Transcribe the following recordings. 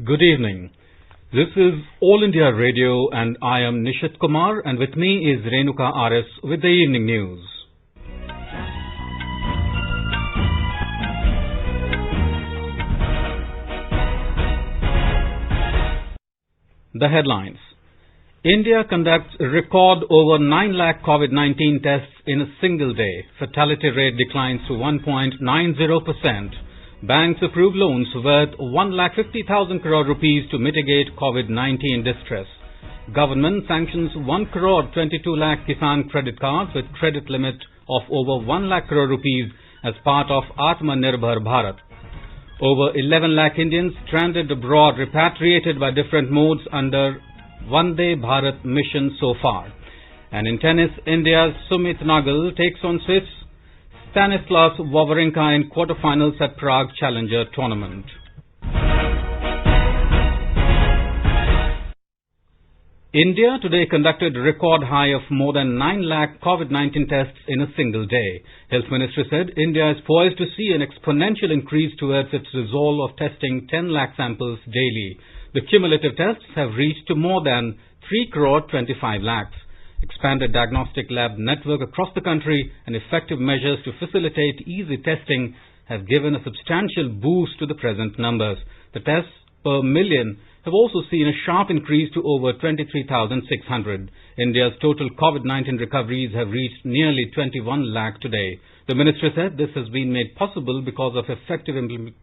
Good evening. This is All India Radio and I am Nishit Kumar, and with me is Renuka RS with the evening news. The headlines. India conducts a record over 9 lakh COVID-19 tests in a single day. Fatality rate declines to 1.90%. Banks approve loans worth 1,50,000 crore rupees to mitigate COVID-19 distress. Government sanctions 1 crore 22 lakh Kisan credit cards with credit limit of over 1 lakh crore rupees as part of Atmanirbhar Bharat. Over 11 lakh Indians stranded abroad repatriated by different modes under Vande Bharat mission so far. And in tennis, India's Sumit Nagal takes on Swiss Stanislas Wawrinka in quarterfinals at Prague Challenger Tournament. India today conducted a record high of more than 9 lakh COVID-19 tests in a single day. Health Minister said India is poised to see an exponential increase towards its resolve of testing 10 lakh samples daily. The cumulative tests have reached to more than 3 crore 25 lakhs. Expanded diagnostic lab network across the country and effective measures to facilitate easy testing have given a substantial boost to the present numbers. The tests per million have also seen a sharp increase to over 23,600. India's total COVID-19 recoveries have reached nearly 21 lakh today. The minister said this has been made possible because of effective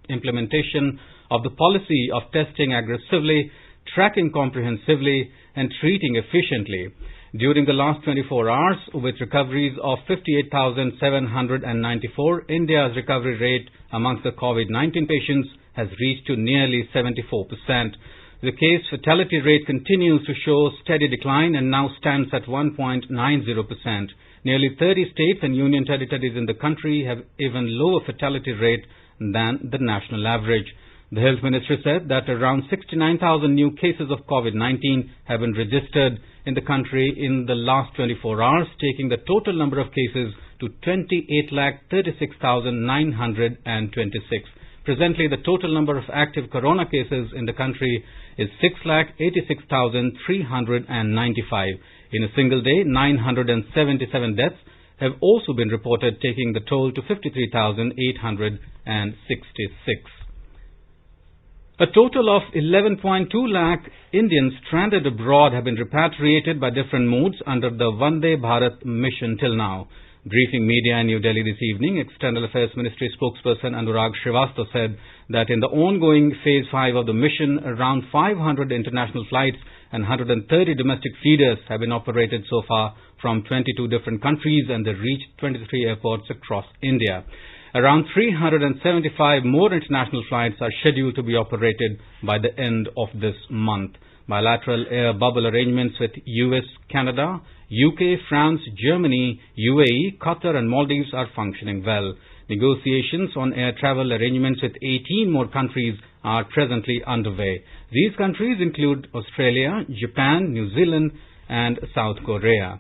implementation of the policy of testing aggressively, tracking comprehensively, and treating efficiently. During the last 24 hours, with recoveries of 58,794, India's recovery rate amongst the COVID-19 patients has reached to nearly 74%. The case fatality rate continues to show steady decline and now stands at 1.90%. Nearly 30 states and union territories in the country have even lower fatality rate than the national average. The Health Minister said that around 69,000 new cases of COVID-19 have been registered in the country in the last 24 hours, taking the total number of cases to 28,36,926. Presently, the total number of active corona cases in the country is 6,86,395. In a single day, 977 deaths have also been reported, taking the toll to 53,866. A total of 11.2 lakh Indians stranded abroad have been repatriated by different modes under the Vande Bharat mission till now. Briefing media in New Delhi this evening, External Affairs Ministry spokesperson Anurag Srivastava said that in the ongoing Phase 5 of the mission, around 500 international flights and 130 domestic feeders have been operated so far from 22 different countries, and they reached 23 airports across India. Around 375 more international flights are scheduled to be operated by the end of this month. Bilateral air bubble arrangements with US, Canada, UK, France, Germany, UAE, Qatar and Maldives are functioning well. Negotiations on air travel arrangements with 18 more countries are presently underway. These countries include Australia, Japan, New Zealand and South Korea.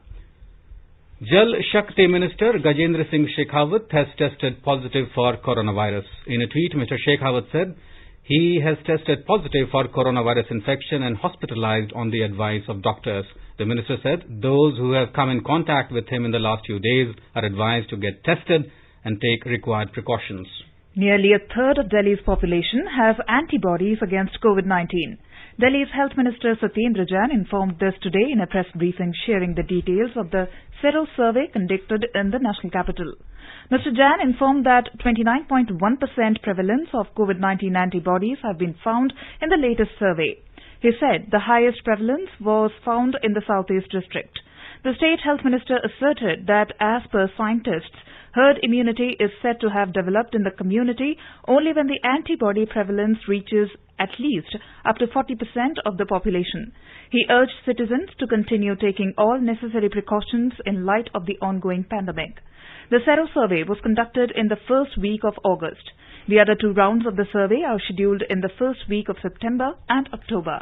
Jal Shakti Minister Gajendra Singh Shekhawat has tested positive for coronavirus. In a tweet, Mr. Shekhawat said he has tested positive for coronavirus infection and hospitalized on the advice of doctors. The minister said those who have come in contact with him in the last few days are advised to get tested and take required precautions. Nearly a third of Delhi's population have antibodies against COVID-19. Delhi's Health Minister Satyendra Jain informed this today in a press briefing, sharing the details of the Sero survey conducted in the national capital. Mr. Jain informed that 29.1% prevalence of COVID-19 antibodies have been found in the latest survey. He said the highest prevalence was found in the Southeast district. The State Health Minister asserted that as per scientists, herd immunity is said to have developed in the community only when the antibody prevalence reaches at least up to 40% of the population. He urged citizens to continue taking all necessary precautions in light of the ongoing pandemic. The Sero survey was conducted in the first week of August. The other two rounds of the survey are scheduled in the first week of September and October.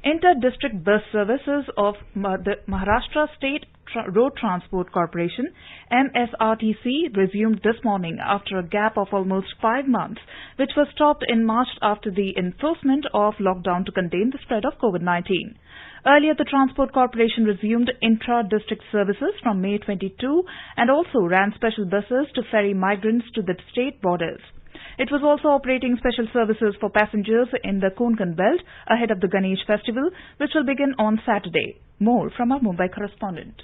Inter-district bus services of the Maharashtra State Road Transport Corporation, MSRTC, resumed this morning after a gap of almost 5 months, which was stopped in March after the enforcement of lockdown to contain the spread of COVID-19. Earlier, the Transport Corporation resumed intra-district services from May 22 and also ran special buses to ferry migrants to the state borders. It was also operating special services for passengers in the Konkan belt ahead of the Ganesh festival, which will begin on Saturday. More from our Mumbai correspondent.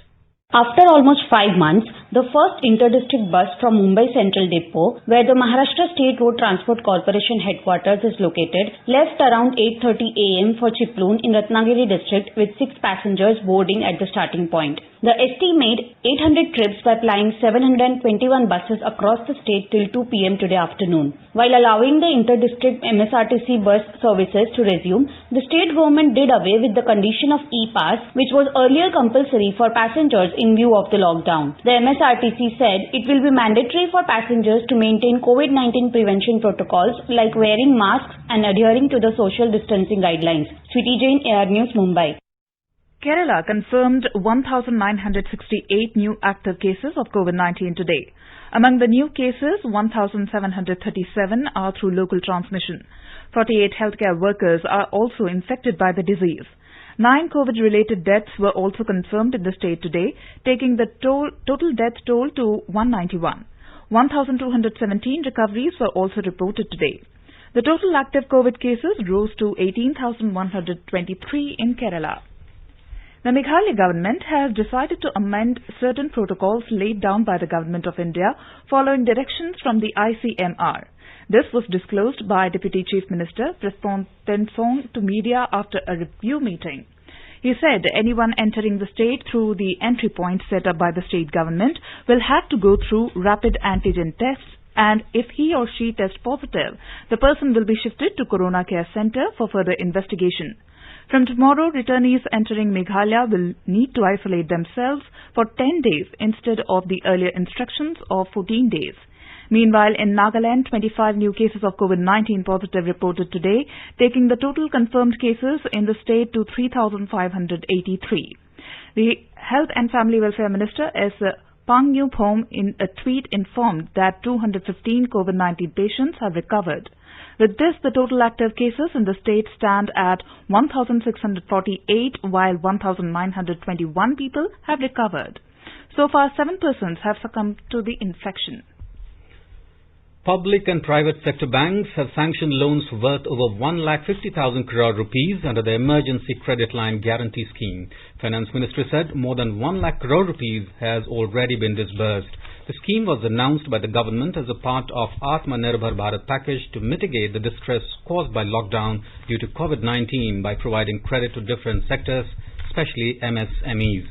After almost 5 months, the first inter-district bus from Mumbai Central Depot, where the Maharashtra State Road Transport Corporation headquarters is located, left around 8:30 am for Chiploon in Ratnagiri district with 6 passengers boarding at the starting point. The ST made 800 trips by plying 721 buses across the state till 2 pm today afternoon. While allowing the inter-district MSRTC bus services to resume, the state government did away with the condition of e-pass, which was earlier compulsory for passengers in view of the lockdown. The MSRTC said it will be mandatory for passengers to maintain COVID-19 prevention protocols like wearing masks and adhering to the social distancing guidelines. Sweetie Jain, AR News, Mumbai. Kerala confirmed 1,968 new active cases of COVID-19 today. Among the new cases, 1,737 are through local transmission. 48 healthcare workers are also infected by the disease. 9 COVID-related deaths were also confirmed in the state today, taking the total death toll to 191. 1,217 recoveries were also reported today. The total active COVID cases rose to 18,123 in Kerala. The Meghalaya government has decided to amend certain protocols laid down by the Government of India following directions from the ICMR. This was disclosed by Deputy Chief Minister Prasthon Tensong to media after a review meeting. He said anyone entering the state through the entry point set up by the state government will have to go through rapid antigen tests, and if he or she tests positive, the person will be shifted to Corona Care Centre for further investigation. From tomorrow, returnees entering Meghalaya will need to isolate themselves for 10 days instead of the earlier instructions of 14 days. Meanwhile, in Nagaland, 25 new cases of COVID-19 positive reported today, taking the total confirmed cases in the state to 3,583. The Health and Family Welfare Minister S. Pangyuphom in a tweet informed that 215 COVID-19 patients have recovered. With this, the total active cases in the state stand at 1,648, while 1,921 people have recovered. So far, 7 persons have succumbed to the infection. Public and private sector banks have sanctioned loans worth over 1,50,000 crore rupees under the Emergency Credit Line Guarantee Scheme. Finance Ministry said more than 1 lakh crore rupees has already been disbursed. The scheme was announced by the government as a part of Atmanirbhar Bharat package to mitigate the distress caused by lockdown due to COVID-19 by providing credit to different sectors, especially MSMEs.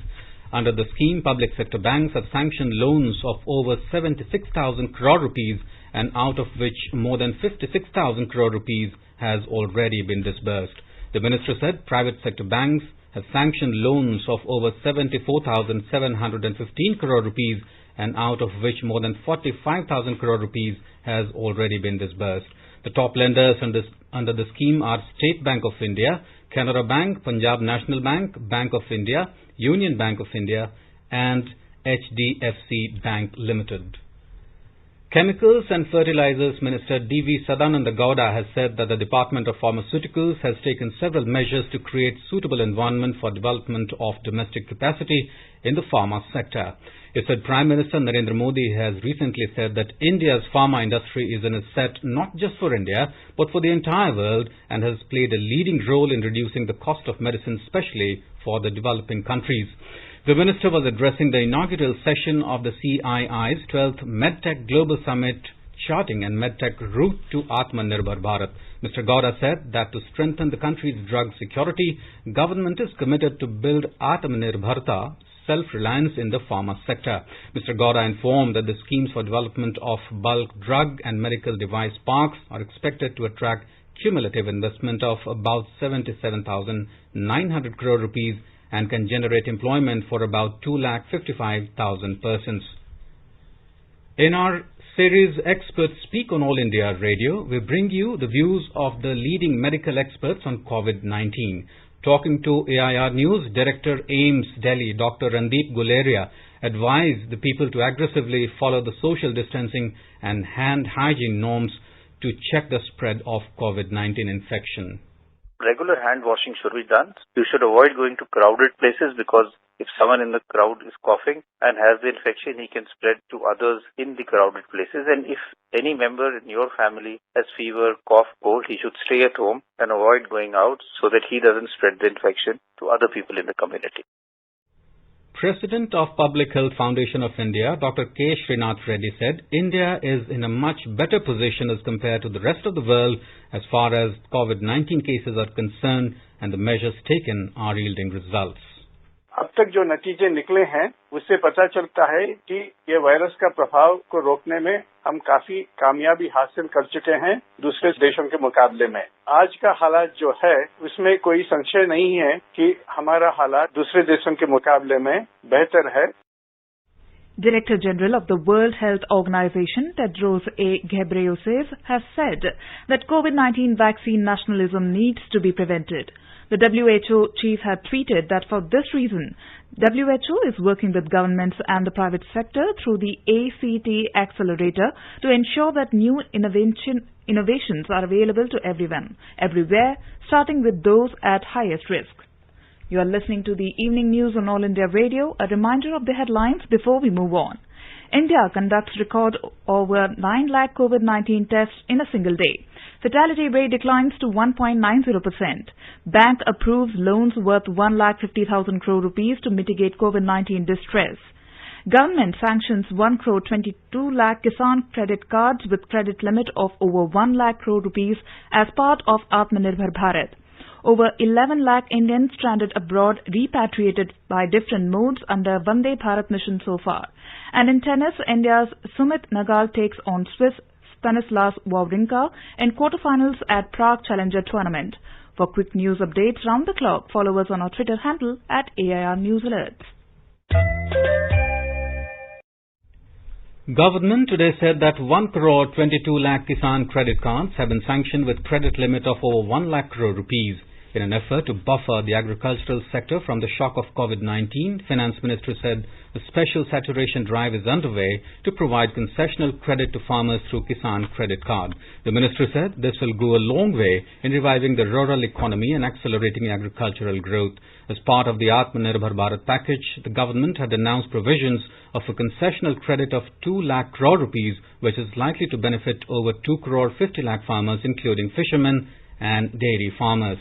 Under the scheme, public sector banks have sanctioned loans of over 76,000 crore rupees, and out of which more than 56,000 crore rupees has already been disbursed. The minister said private sector banks have sanctioned loans of over 74,715 crore rupees, and out of which more than 45,000 crore rupees has already been disbursed. The top lenders under the scheme are State Bank of India, Canara Bank, Punjab National Bank, Bank of India, Union Bank of India, and HDFC Bank Limited. Chemicals and Fertilizers Minister D.V. Sadananda Gowda has said that the Department of Pharmaceuticals has taken several measures to create suitable environment for development of domestic capacity in the pharma sector. He said Prime Minister Narendra Modi has recently said that India's pharma industry is an asset not just for India but for the entire world, and has played a leading role in reducing the cost of medicine, especially for the developing countries. The minister was addressing the inaugural session of the CII's 12th MedTech Global Summit, charting and MedTech route to Atmanirbhar Bharat. Mr. Gowda said that to strengthen the country's drug security, government is committed to build Atmanirbharta, self-reliance in the pharma sector. Mr. Gowda informed that the schemes for development of bulk drug and medical device parks are expected to attract cumulative investment of about 77,900 crore rupees and can generate employment for about 2,55,000 persons. In our series Experts Speak on All India Radio, we bring you the views of the leading medical experts on COVID-19. Talking to AIR News, Director AIMS Delhi, Dr. Randeep Guleria, advised the people to aggressively follow the social distancing and hand hygiene norms to check the spread of COVID-19 infection. Regular hand washing should be done. You should avoid going to crowded places because if someone in the crowd is coughing and has the infection, he can spread to others in the crowded places. And if any member in your family has fever, cough, cold, he should stay at home and avoid going out so that he doesn't spread the infection to other people in the community. President of Public Health Foundation of India, Dr. K. Srinath Reddy said, India is in a much better position as compared to the rest of the world as far as COVID-19 cases are concerned and the measures taken are yielding results. अब तक जो नतीजे निकले हैं उससे पता चलता है कि ये वायरस का प्रभाव को रोकने में हम काफी कामयाबी हासिल कर चुके हैं दूसरे देशों के मुकाबले में। आज का हालात जो है उसमें कोई संशय नहीं है कि हमारा हालात दूसरे देशों के मुकाबले में बेहतर है। Director General of the World Health Organization, Tedros A. Ghebreyesus, has said that COVID-19 vaccine nationalism needs to be prevented. The WHO chief had tweeted that for this reason, WHO is working with governments and the private sector through the ACT Accelerator to ensure that new innovations are available to everyone, everywhere, starting with those at highest risk. You are listening to the evening news on All India Radio. A reminder of the headlines before we move on. India conducts record over 9 lakh COVID-19 tests in a single day. Fatality rate declines to 1.90%. Bank approves loans worth 1,50,000 crore rupees to mitigate COVID-19 distress. Government sanctions 1 crore 22 lakh Kisan credit cards with credit limit of over 1 lakh crore rupees as part of Atmanirbhar Bharat. Over 11 lakh Indians stranded abroad repatriated by different modes under Vande Bharat mission so far. And in tennis, India's Sumit Nagal takes on Swiss Stanislas Wawrinka in quarterfinals at Prague Challenger Tournament. For quick news updates round the clock, follow us on our Twitter handle at AIR News Alerts. Government today said that 1 crore 22 lakh Kisan credit cards have been sanctioned with credit limit of over 1 lakh crore rupees. In an effort to buffer the agricultural sector from the shock of COVID-19, Finance Minister said a special saturation drive is underway to provide concessional credit to farmers through Kisan Credit Card. The Minister said this will go a long way in reviving the rural economy and accelerating agricultural growth. As part of the Atmanirbhar Bharat package, the government had announced provisions of a concessional credit of 2 lakh crore rupees, which is likely to benefit over 2 crore 50 lakh farmers, including fishermen and dairy farmers.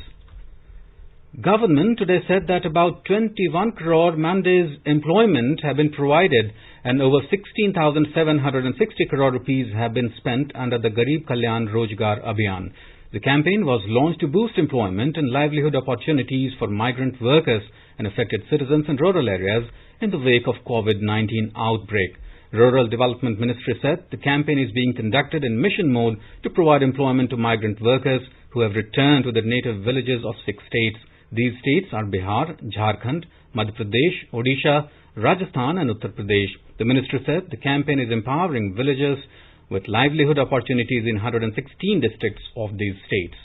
Government today said that about 21 crore mandates employment have been provided and over 16,760 crore rupees have been spent under the Garib Kalyan Rojgar Abhiyan. The campaign was launched to boost employment and livelihood opportunities for migrant workers and affected citizens in rural areas in the wake of COVID-19 outbreak. Rural Development Ministry said the campaign is being conducted in mission mode to provide employment to migrant workers who have returned to their native villages of 6 states. These states are Bihar, Jharkhand, Madhya Pradesh, Odisha, Rajasthan and Uttar Pradesh. The ministry said the campaign is empowering villagers with livelihood opportunities in 116 districts of these states.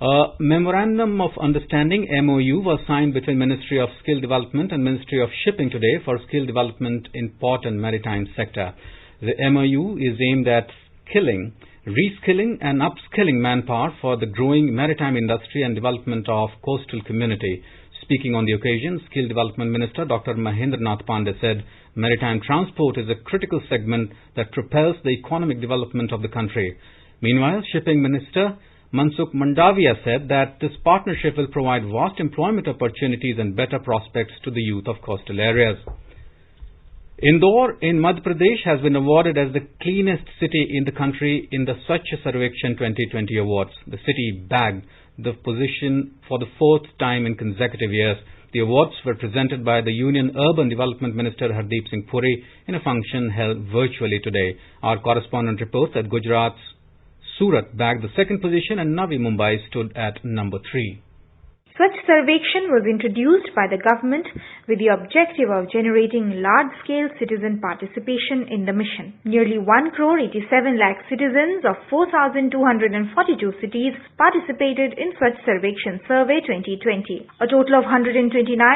A Memorandum of Understanding MOU was signed between Ministry of Skill Development and Ministry of Shipping today for skill development in port and maritime sector. The MOU is aimed at reskilling and upskilling manpower for the growing maritime industry and development of coastal community. Speaking on the occasion, Skill Development Minister Dr. Mahendra said maritime transport is a critical segment that propels the economic development of the country. Meanwhile, Shipping Minister Mansukh Mandavia said that this partnership will provide vast employment opportunities and better prospects to the youth of coastal areas. Indore in Madhya Pradesh has been awarded as the cleanest city in the country in the Swachh Sarvekshan 2020 awards. The city bagged the position for the 4th time in consecutive years. The awards were presented by the Union Urban Development Minister Hardeep Singh Puri in a function held virtually today. Our correspondent reports that Gujarat's Surat bagged the 2nd position and Navi Mumbai stood at number 3. Swachh Sarvekshan was introduced by the government with the objective of generating large-scale citizen participation in the mission. Nearly 1 crore 87 lakh citizens of 4,242 cities participated in Swachh Sarvekshan Survey 2020. A total of 129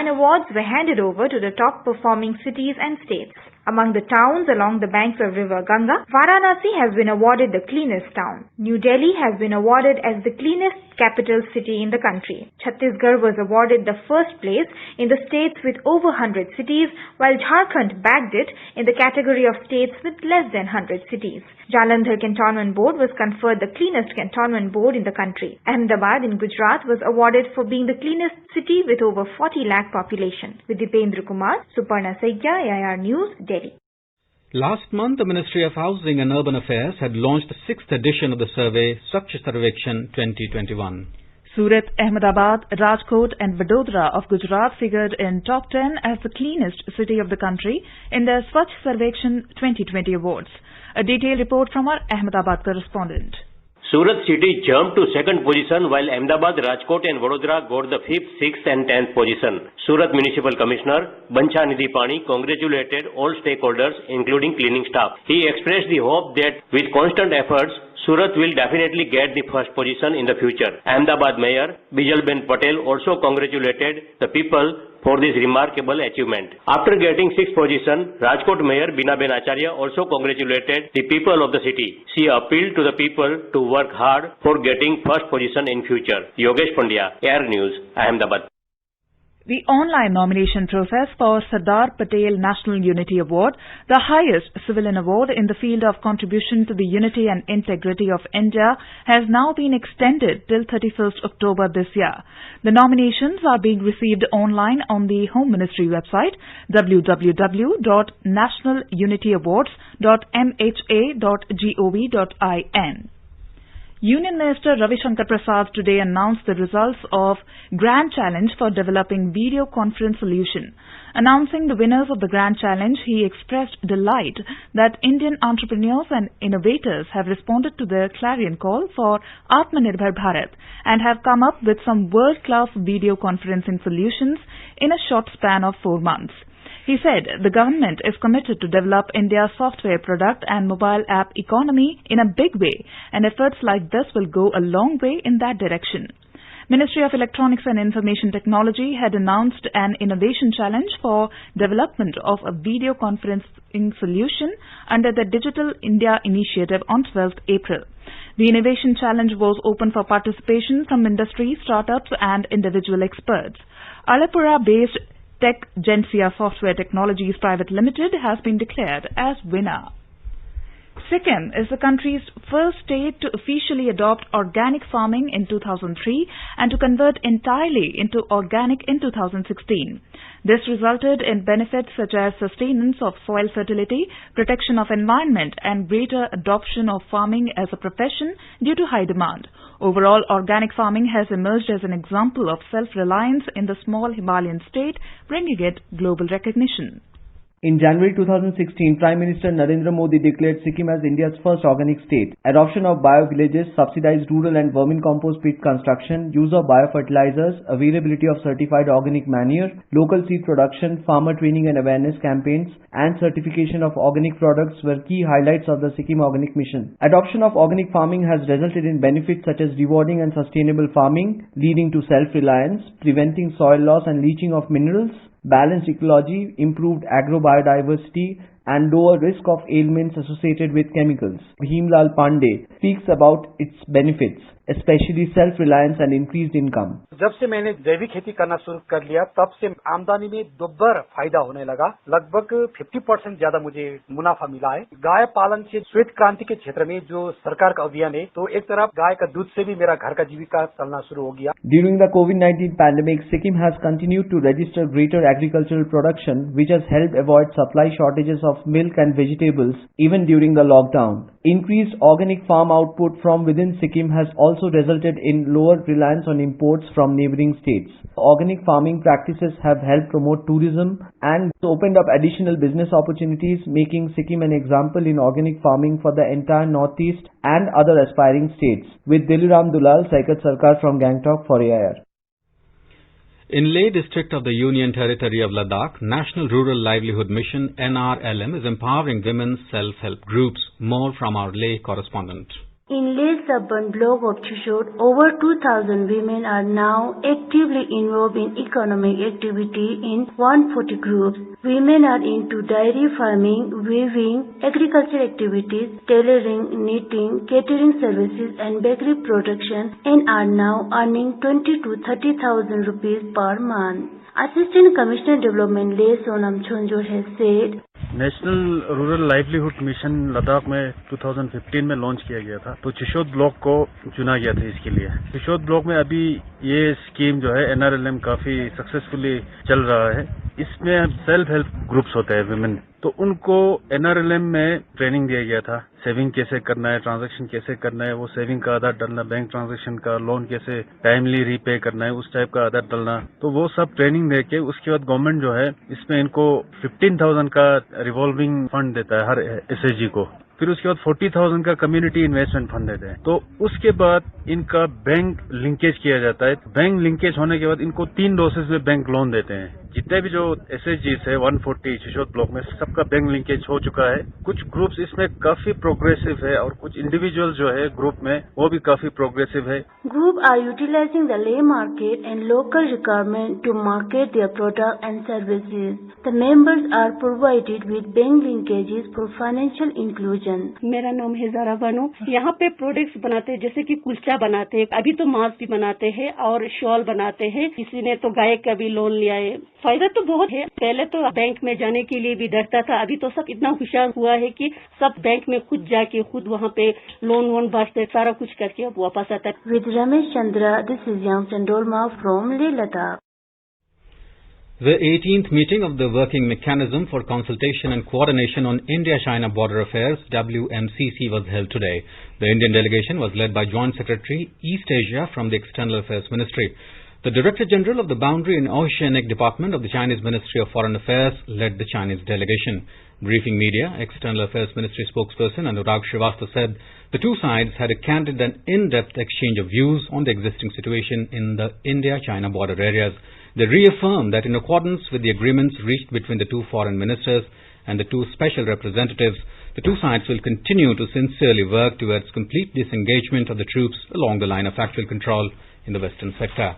awards were handed over to the top-performing cities and states. Among the towns along the banks of river Ganga, Varanasi has been awarded the cleanest town. New Delhi has been awarded as the cleanest capital city in the country. Chhattisgarh was awarded the first place in the states with over 100 cities, while Jharkhand bagged it in the category of states with less than 100 cities. Jalandhar Cantonment Board was conferred the cleanest cantonment board in the country. Ahmedabad in Gujarat was awarded for being the cleanest city with over 40 lakh population. With Dipendra Kumar, Suparna Saigya, AIR News, Delhi. Last month, the Ministry of Housing and Urban Affairs had launched the 6th edition of the survey, Swachh Sarvekshan 2021. Surat, Ahmedabad, Rajkot and Vadodara of Gujarat figured in top 10 as the cleanest city of the country in the Swachh Sarvekshan 2020 awards. A detailed report from our Ahmedabad correspondent. Surat city jumped to second position while Ahmedabad, Rajkot and Vadodara got the 5th, 6th and 10th position. Surat Municipal Commissioner Bancha Nidhi Pani congratulated all stakeholders including cleaning staff. He expressed the hope that with constant efforts, Surat will definitely get the first position in the future. Ahmedabad Mayor Bijalben Patel also congratulated the people for this remarkable achievement. After getting 6th position, Rajkot Mayor Binaben Acharya also congratulated the people of the city. She appealed to the people to work hard for getting first position in future. Yogesh Pandya, AIR News, Ahmedabad. The online nomination process for Sardar Patel National Unity Award, the highest civilian award in the field of contribution to the unity and integrity of India, has now been extended till 31st October this year. The nominations are being received online on the Home Ministry website www.nationalunityawards.mha.gov.in. Union Minister Ravi Shankar Prasad today announced the results of Grand Challenge for Developing Video Conference Solution. Announcing the winners of the Grand Challenge, he expressed delight that Indian entrepreneurs and innovators have responded to the clarion call for Atmanirbhar Bharat and have come up with some world-class video conferencing solutions in a short span of 4 months. He said the government is committed to develop India's software product and mobile app economy in a big way, and efforts like this will go a long way in that direction. Ministry of Electronics and Information Technology had announced an innovation challenge for development of a video conferencing solution under the Digital India Initiative on 12th April. The innovation challenge was open for participation from industry, startups and individual experts. Alapura-based Tech Gensia Software Technologies Private Limited has been declared as winner. Sikkim is the country's first state to officially adopt organic farming in 2003 and to convert entirely into organic in 2016. This resulted in benefits such as sustenance of soil fertility, protection of environment and greater adoption of farming as a profession due to high demand. Overall, organic farming has emerged as an example of self-reliance in the small Himalayan state, bringing it global recognition. In January 2016, Prime Minister Narendra Modi declared Sikkim as India's first organic state. Adoption of bio-villages, subsidized rural and vermin compost pit construction, use of biofertilizers, availability of certified organic manure, local seed production, farmer training and awareness campaigns, and certification of organic products were key highlights of the Sikkim Organic Mission. Adoption of organic farming has resulted in benefits such as rewarding and sustainable farming, leading to self-reliance, preventing soil loss and leaching of minerals, balanced ecology, improved agro-biodiversity, and lower risk of ailments associated with chemicals. Bhimlal Pandey speaks about its benefits, especially self-reliance and increased income. जब से मैंने जैविक खेती करना शुरू कर लिया तब से आमदनी में दोब्बर फायदा होने लगा। लगभग 50% ज्यादा मुझे मुनाफा मिला है। गाय पालन से श्वेत क्रांति के क्षेत्र में जो सरकार का अभियान है तो एक तरफ गाय का दूध से भी मेरा घर का जीविका चलना शुरू हो गया। During the COVID-19 pandemic, Sikkim has continued to register greater agricultural production, which has helped avoid supply shortages of milk and vegetables even during the lockdown. Increased organic farm output from within Sikkim has also resulted in lower reliance on imports from neighboring states. Organic farming practices have helped promote tourism and opened up additional business opportunities, making Sikkim an example in organic farming for the entire Northeast and other aspiring states. With Diluram Dulal, Saikat Sarkar from Gangtok for AIR. In Leh district of the Union Territory of Ladakh, National Rural Livelihood Mission NRLM is empowering women's self-help groups. More from our Leh correspondent. In Leh suburban block of Chishod, over 2,000 women are now actively involved in economic activity in 140 groups. Women are into dairy farming, weaving, agriculture activities, tailoring, knitting, catering services and bakery production and are now earning 20 to 30,000 rupees per month. Assistant Commissioner Development Leh Sonam Chonjo has said, national rural livelihood mission Ladakh में 2015 में launch किया गया था, तो चिशोद block को चुना गया था इसके लिए। चिशोद ब्लॉक में अभी ये स्कीम जो है एनआरएलएम काफी सक्सेसफुली चल रहा है। इसमें सेल्फ हेल्प ग्रुप्स होते हैं विमेन, तो उनको एनआरएलएम में ट्रेनिंग दिया गया था। सेविंग कैसे करना है, ट्रांजैक्शन कैसे करना है, वो सेविंग का आधार डालना, बैंक ट्रांजैक्शन का, लोन कैसे टाइमली रीपे करना है, उस टाइप का आधार डालना, तो वो सब ट्रेनिंग देके उसके बाद गवर्नमेंट जो है इसमें इनको 15,000 का रिवॉल्विंग फंड देता है हर एसएचजी को। फिर उसके बाद 40,000 का कम्युनिटी इन्वेस्टमेंट फंड देते हैं। तो उसके बाद इनका बैंक लिंकेज किया जाता है। बैंक लिंकेज होने के बाद इनको 3 डोसेज में बैंक लोन देते हैं। जितने भी जो एसएचजीज है 140 चिशोद ब्लॉक में सबका बैंक लिंकेज हो चुका है। कुछ ग्रुप्स इसमें काफी प्रोग्रेसिव है और कुछ इंडिविजुअल जो है ग्रुप में वो भी काफी प्रोग्रेसिव है। Group are utilizing the Leh market and local requirement to market their product and services. The members are provided with bank linkages for financial inclusion. मेरा नाम है ज़ारा बानो। यहाँ पे प्रोडक्ट्स बनाते हैं, जैसे कि कुलचा बनाते हैं, अभी तो मास्क भी बनाते हैं और शॉल बनाते हैं। किसी ने तो गाय का भी लोन लिया है। फायदा तो बहुत है। पहले तो बैंक में जाने के लिए भी डरता था, अभी तो सब इतना होशियार हुआ है कि सब बैंक में खुद जाके खुद वहाँ पे लोन वोन भरते, सारा कुछ करके अब वापस आता है। With Ramesh Chandra, this is Yang Chandolma from Leh Ladakh. The 18th meeting of the Working Mechanism for Consultation and Coordination on India-China Border Affairs, WMCC, was held today. The Indian delegation was led by Joint Secretary, East Asia from the External Affairs Ministry. The Director General of the Boundary and Oceanic Department of the Chinese Ministry of Foreign Affairs led the Chinese delegation. Briefing media, External Affairs Ministry spokesperson Anurag Srivastava said the two sides had a candid and in-depth exchange of views on the existing situation in the India-China border areas. They reaffirmed that in accordance with the agreements reached between the two foreign ministers and the two special representatives, the two sides will continue to sincerely work towards complete disengagement of the troops along the line of actual control in the western sector.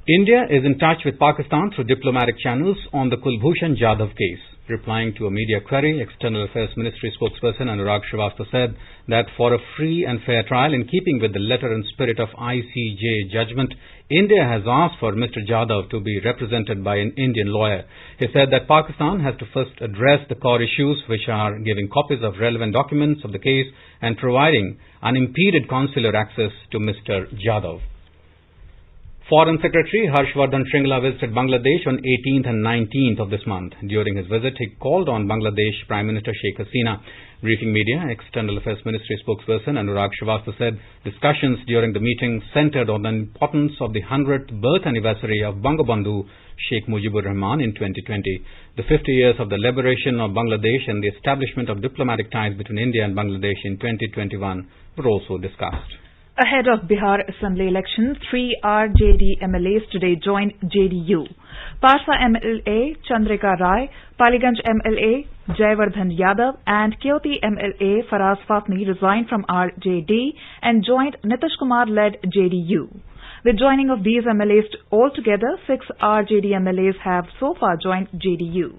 India is in touch with Pakistan through diplomatic channels on the Kulbhushan Jadhav case. Replying to a media query, External Affairs Ministry spokesperson Anurag Srivastava said that for a free and fair trial in keeping with the letter and spirit of ICJ judgment, India has asked for Mr. Jadhav to be represented by an Indian lawyer. He said that Pakistan has to first address the core issues, which are giving copies of relevant documents of the case and providing unimpeded consular access to Mr. Jadhav. Foreign Secretary Harshvardhan Shringla visited Bangladesh on 18th and 19th of this month. During his visit, he called on Bangladesh Prime Minister Sheikh Hasina. Briefing media, External Affairs Ministry spokesperson Anurag Srivastava said discussions during the meeting centered on the importance of the 100th birth anniversary of Bangabandhu Sheikh Mujibur Rahman in 2020. The 50 years of the liberation of Bangladesh and the establishment of diplomatic ties between India and Bangladesh in 2021 were also discussed. Ahead of Bihar Assembly elections, 3 RJD MLAs today joined JDU. Parsa MLA Chandrika Rai, Paliganj MLA Jayavardhan Yadav and Kyoti MLA Faraz Fatmi resigned from RJD and joined Nitish Kumar-led JDU. With joining of these MLAs altogether, 6 RJD MLAs have so far joined JDU.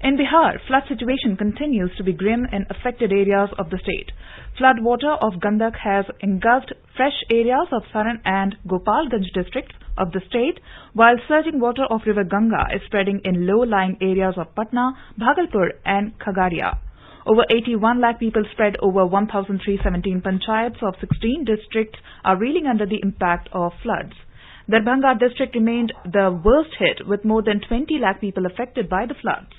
In Bihar, flood situation continues to be grim in affected areas of the state. Flood water of Gandak has engulfed fresh areas of Saran and Gopalganj districts of the state, while surging water of river Ganga is spreading in low-lying areas of Patna, Bhagalpur and Khagaria. Over 81 lakh people spread over 1,317 panchayats of 16 districts are reeling under the impact of floods. Darbhanga district remained the worst hit, with more than 20 lakh people affected by the floods.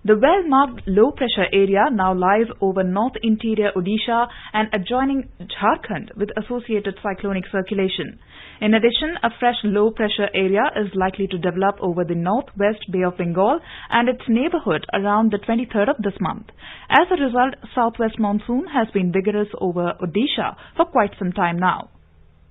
The well-marked low-pressure area now lies over north interior Odisha and adjoining Jharkhand with associated cyclonic circulation. In addition, a fresh low-pressure area is likely to develop over the northwest Bay of Bengal and its neighbourhood around the 23rd of this month. As a result, southwest monsoon has been vigorous over Odisha for quite some time now.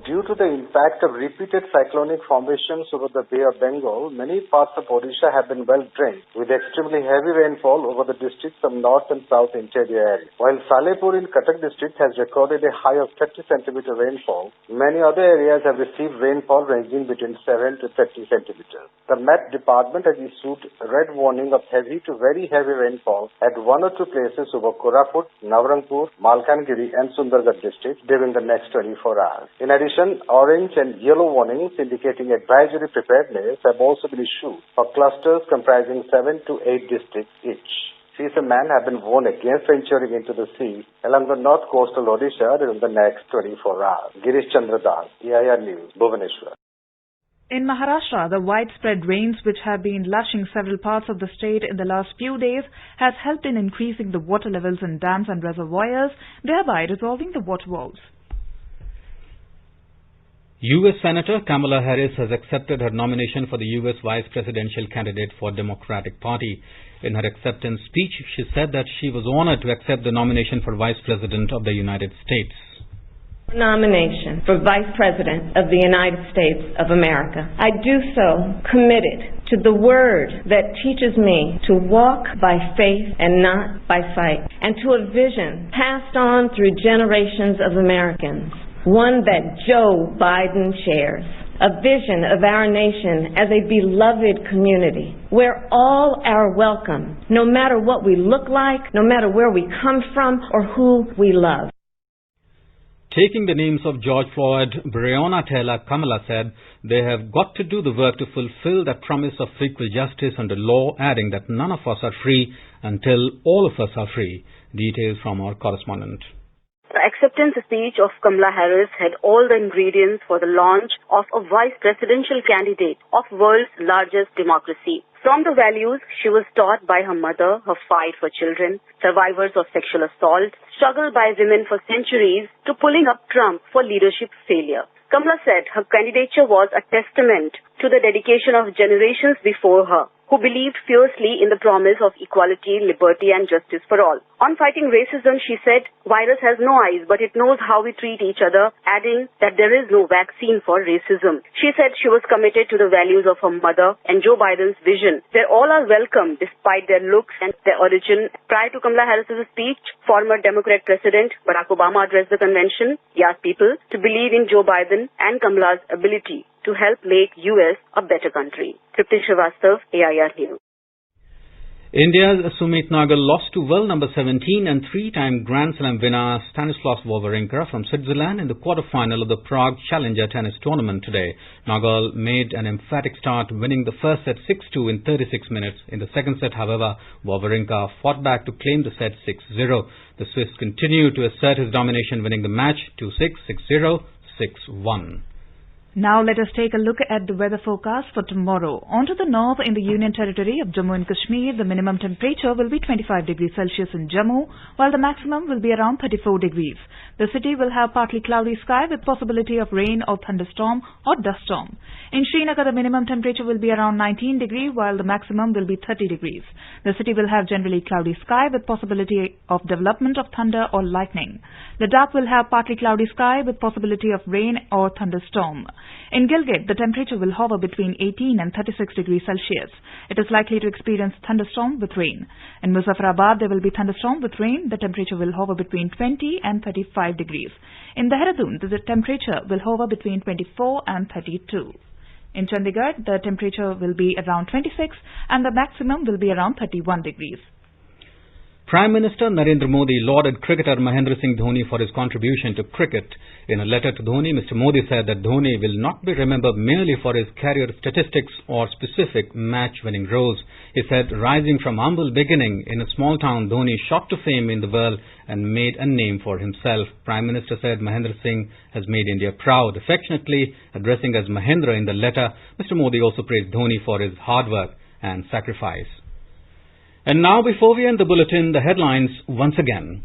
Due to the impact of repeated cyclonic formations over the Bay of Bengal, many parts of Odisha have been well drained, with extremely heavy rainfall over the districts of north and south interior areas. While Salehpur in Cuttack district has recorded a high of 30 centimeter rainfall, many other areas have received rainfall ranging between 7 to 30 centimeters. The Met Department has issued a red warning of heavy to very heavy rainfall at one or two places over Koraput, Navrangpur, Malkangiri and Sundargarh districts during the next 24 hours. In addition, orange and yellow warnings indicating advisory preparedness have also been issued for clusters comprising 7 to 8 districts each. Fishermen have been warned against venturing into the sea along the north coastal Odisha during the next 24 hours. Girish Chandra Das, EIR News, Bhubaneswar. In Maharashtra, the widespread rains which have been lashing several parts of the state in the last few days has helped in increasing the water levels in dams and reservoirs, thereby resolving the water woes. U.S. Senator Kamla Harris has accepted her nomination for the U.S. vice presidential candidate for Democratic Party. In her acceptance speech, she said that she was honored to accept the nomination for Vice President of the United States. Nomination for Vice President of the United States of America. I do so committed to the word that teaches me to walk by faith and not by sight, and to a vision passed on through generations of Americans, one that Joe Biden shares. A vision of our nation as a beloved community where all are welcome, no matter what we look like, no matter where we come from or who we love. Taking the names of George Floyd, Breonna Taylor, Kamala said they have got to do the work to fulfill that promise of equal justice under law, adding that none of us are free until all of us are free. Details from our correspondent. The acceptance speech of Kamla Harris had all the ingredients for the launch of a vice presidential candidate of world's largest democracy. From the values she was taught by her mother, her fight for children, survivors of sexual assault, struggle by women for centuries, to pulling up Trump for leadership failure. Kamla said her candidature was a testament to the dedication of generations before her, who believed fiercely in the promise of equality, liberty and justice for all. On fighting racism, she said, virus has no eyes, but it knows how we treat each other, adding that there is no vaccine for racism. She said she was committed to the values of her mother and Joe Biden's vision, where all are welcome despite their looks and their origin. Prior to Kamala Harris's speech, former Democrat President Barack Obama addressed the convention. He asked people to believe in Joe Biden and Kamala's ability to help make U.S. a better country. Tripti Srivastav, AIR News. India's Sumit Nagal lost to world number 17 and three-time Grand Slam winner Stanislav Wawrinka from Switzerland in the quarter-final of the Prague Challenger tennis tournament today. Nagal made an emphatic start, winning the first set 6-2 in 36 minutes. In the second set, however, Wawrinka fought back to claim the set 6-0. The Swiss continued to assert his domination, winning the match 2-6, 6-0, 6-1. Now let us take a look at the weather forecast for tomorrow. On to the north, in the Union Territory of Jammu and Kashmir, the minimum temperature will be 25 degrees Celsius in Jammu, while the maximum will be around 34 degrees. The city will have partly cloudy sky with possibility of rain or thunderstorm or dust storm. In Srinagar, the minimum temperature will be around 19 degrees, while the maximum will be 30 degrees. The city will have generally cloudy sky with possibility of development of thunder or lightning. Ladakh will have partly cloudy sky with possibility of rain or thunderstorm. In Gilgit, the temperature will hover between 18 and 36 degrees Celsius. It is likely to experience thunderstorm with rain. In Muzaffarabad, there will be thunderstorm with rain. The temperature will hover between 20 and 35 degrees. In Dehradun, the temperature will hover between 24 and 32. In Chandigarh, the temperature will be around 26 and the maximum will be around 31 degrees. Prime Minister Narendra Modi lauded cricketer Mahendra Singh Dhoni for his contribution to cricket. In a letter to Dhoni, Mr. Modi said that Dhoni will not be remembered merely for his career statistics or specific match-winning roles. He said, rising from humble beginning in a small town, Dhoni shot to fame in the world and made a name for himself. Prime Minister said Mahendra Singh has made India proud. Affectionately addressing as Mahendra in the letter, Mr. Modi also praised Dhoni for his hard work and sacrifice. And now, before we end the bulletin, the headlines once again.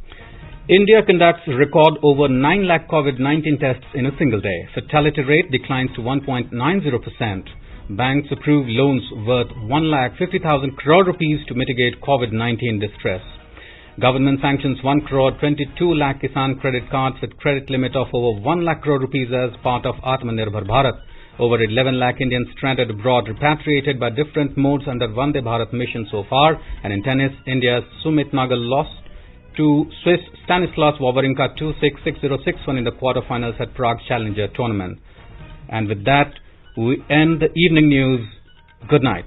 India conducts record over 9 lakh COVID-19 tests in a single day. Fatality rate declines to 1.90%. Banks approve loans worth 1,50,000 crore rupees to mitigate COVID-19 distress. Government sanctions 1 crore 22 lakh Kisan credit cards with credit limit of over 1 lakh crore rupees as part of Atmanirbhar Bharat. Over 11 lakh Indians stranded abroad repatriated by different modes under Vande Bharat mission so far. And in tennis, India's Sumit Nagal lost to Swiss Stanislas Wawrinka 2-6, 6-0, 6-1 in the quarterfinals at Prague Challenger tournament. And with that, we end the evening news. Good night.